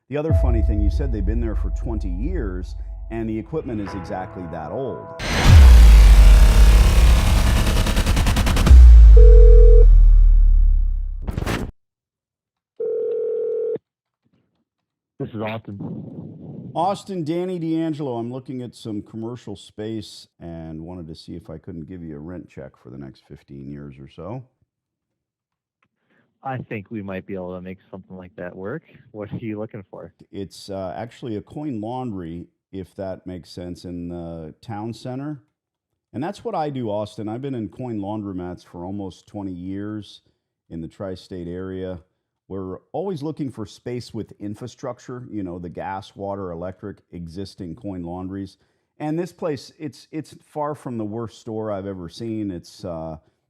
The other funny thing, you said they've been there for 20 years, and the equipment is exactly that old. This is Austin. Austin, Danny D'Angelo. I'm looking at some commercial space and wanted to see if I couldn't give you a rent check for the next 15 years or so. I think we might be able to make something like that work. What are you looking for? It's actually a coin laundry, if that makes sense, in the town center. And that's what I do, Austin. I've been in coin laundromats for almost 20 years in the tri-state area. We're always looking for space with infrastructure, you know, the gas, water, electric, existing coin laundries. And this place, it's far from the worst store I've ever seen. It's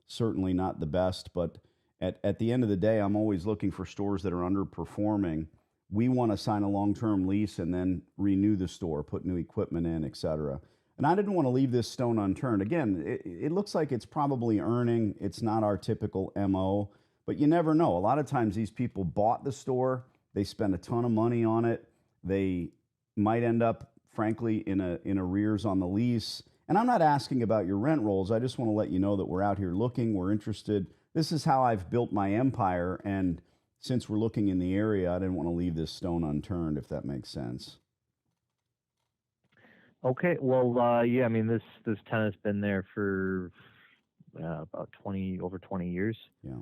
certainly not the best, but at the end of the day, I'm always looking for stores that are underperforming. We want to sign a long-term lease and then renew the store, put new equipment in, et cetera. And I didn't want to leave this stone unturned. Again, it looks like it's probably earning. It's not our typical MO. But you never know. A lot of times these people bought the store, they spent a ton of money on it. They might end up, frankly, in arrears on the lease. And I'm not asking about your rent rolls. I just want to let you know that we're out here looking, we're interested. This is how I've built my empire. And since we're looking in the area, I didn't want to leave this stone unturned, if that makes sense. Okay, well, yeah, I mean, this tenant's been there for about over 20 years. Yeah.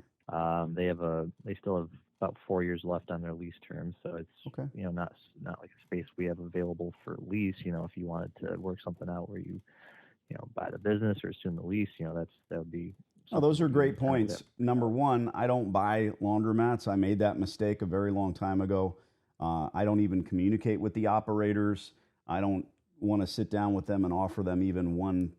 They still have about 4 years left on their lease term, so it's okay. Not like a space we have available for lease. If you wanted to work something out where you buy the business or assume the lease, that would be. Oh, those are great points. Number one, I don't buy laundromats. I made that mistake a very long time ago. I don't even communicate with the operators. I don't want to sit down with them and offer them even one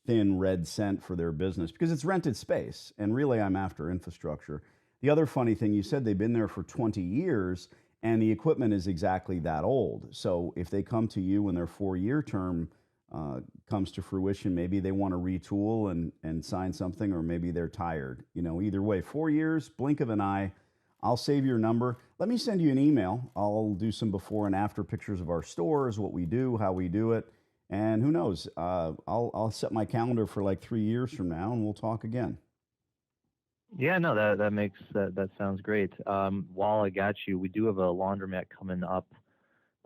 thin red cent for their business because it's rented space. And really, I'm after infrastructure. The other funny thing, you said they've been there for 20 years and the equipment is exactly that old. So if they come to you when their 4-year term comes to fruition, maybe they want to retool and sign something, or maybe they're tired. Either way, 4 years, blink of an eye. I'll save your number. Let me send you an email. I'll do some before and after pictures of our stores, what we do, how we do it. And who knows, I'll set my calendar for like 3 years from now and we'll talk again. Yeah, no, that sounds great. While I got you, we do have a laundromat coming up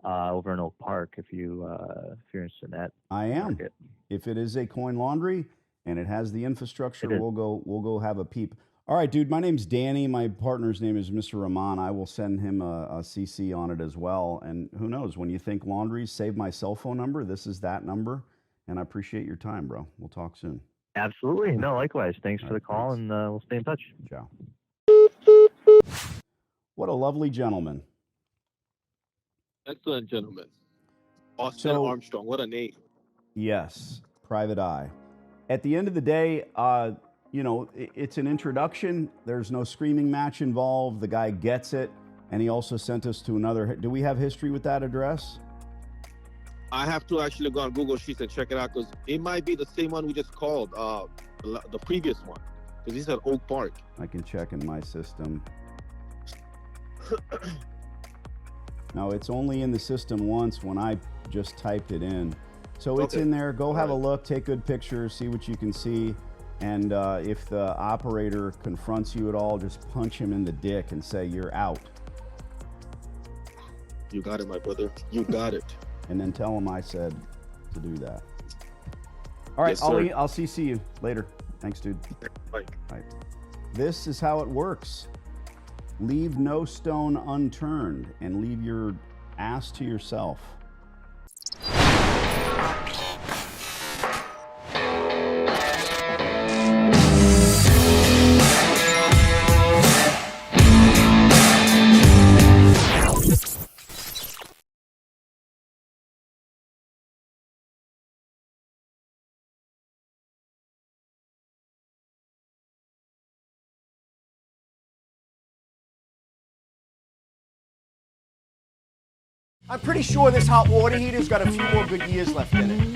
over in Oak Park if you're interested in that. I am. Market. If it is a coin laundry and it has the infrastructure, we'll go have a peep. All right, dude, my name's Danny. My partner's name is Mr. Rahman. I will send him a CC on it as well. And who knows, when you think laundries, save my cell phone number. This is that number. And I appreciate your time, bro. We'll talk soon. Absolutely. No, likewise. Thanks for the call, thanks. and we'll stay in touch. Ciao. What a lovely gentleman. Excellent gentleman. Austin Armstrong. What a name. Yes. Private eye. At the end of the day, it's an introduction. There's no screaming match involved. The guy gets it. And he also sent us to another. Do we have history with that address? I have to actually go on Google Sheets and check it out because it might be the same one we just called, the previous one. Because he said Oak Park. I can check in my system. No, it's only in the system once when I just typed it in. So it's in there. Go have a look, take good pictures, see what you can see. And if the operator confronts you at all, just punch him in the dick and say, you're out. You got it, my brother. You got it. And then tell him I said to do that. All right, yes, I'll CC you later. Thanks, dude. Bye. Bye. This is how it works. Leave no stone unturned and leave your ass to yourself. I'm pretty sure this hot water heater's got a few more good years left in it.